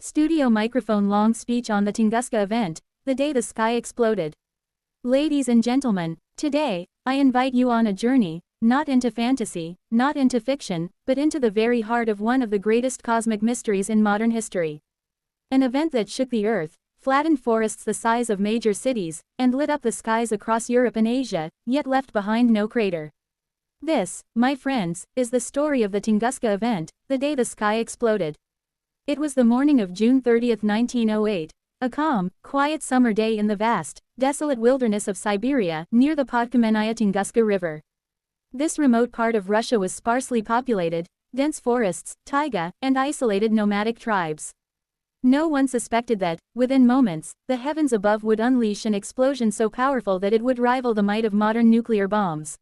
Studio microphone long speech on the Tunguska event, the day the sky exploded. Ladies and gentlemen, today, I invite you on a journey, not into fantasy, not into fiction, but into the very heart of one of the greatest cosmic mysteries in modern history. An event that shook the earth, flattened forests the size of major cities, and lit up the skies across Europe and Asia, yet left behind no crater. This, my friends, is the story of the Tunguska event, the day the sky exploded. It was the morning of June 30, 1908, a calm, quiet summer day in the vast, desolate wilderness of Siberia, near the Podkamennaya Tunguska River. This remote part of Russia was sparsely populated, dense forests, taiga, and isolated nomadic tribes. No one suspected that, within moments, the heavens above would unleash an explosion so powerful that it would rival the might of modern nuclear bombs.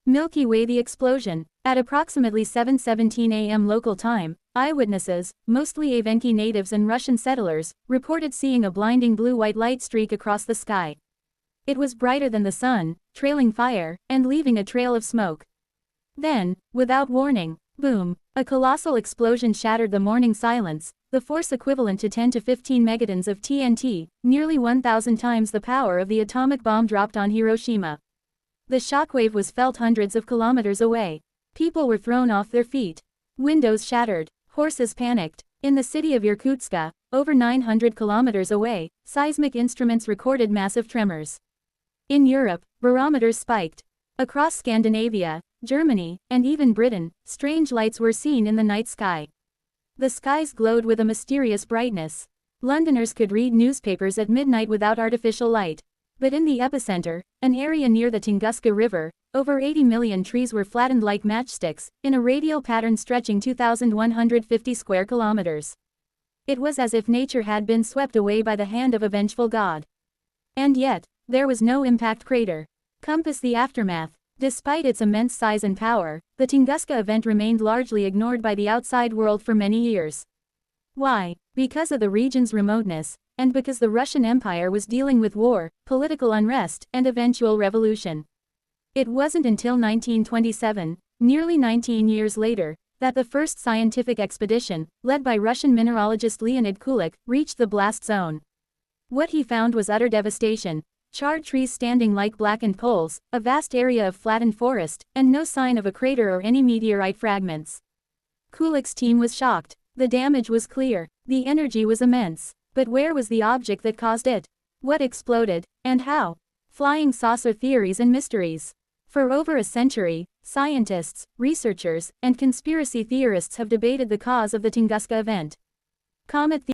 Milky Way. The explosion, at approximately 7:17 a.m. local time, eyewitnesses, mostly Evenki natives and Russian settlers, reported seeing a blinding blue-white light streak across the sky. It was brighter than the sun, trailing fire, and leaving a trail of smoke. Then, without warning, boom, a colossal explosion shattered the morning silence, the force equivalent to 10 to 15 megatons of TNT, nearly 1,000 times the power of the atomic bomb dropped on Hiroshima. The shockwave was felt hundreds of kilometers away. People were thrown off their feet. Windows shattered. Horses panicked. In the city of Irkutsk, over 900 kilometers away, seismic instruments recorded massive tremors. In Europe, barometers spiked. Across Scandinavia, Germany, and even Britain, strange lights were seen in the night sky. The skies glowed with a mysterious brightness. Londoners could read newspapers at midnight without artificial light. But in the epicenter, an area near the Tunguska River, over 80 million trees were flattened like matchsticks, in a radial pattern stretching 2,150 square kilometers. It was as if nature had been swept away by the hand of a vengeful god. And yet, there was no impact crater. Compass the aftermath. Despite its immense size and power, the Tunguska event remained largely ignored by the outside world for many years. Why? Because of the region's remoteness, and because the Russian Empire was dealing with war, political unrest, and eventual revolution. It wasn't until 1927, nearly 19 years later, that the first scientific expedition, led by Russian mineralogist Leonid Kulik, reached the blast zone. What he found was utter devastation: charred trees standing like blackened poles, a vast area of flattened forest, and no sign of a crater or any meteorite fragments. Kulik's team was shocked. The damage was clear. The energy was immense. But where was the object that caused it? What exploded, and how? Flying saucer theories and mysteries. For over a century, scientists, researchers, and conspiracy theorists have debated the cause of the Tunguska event. Comet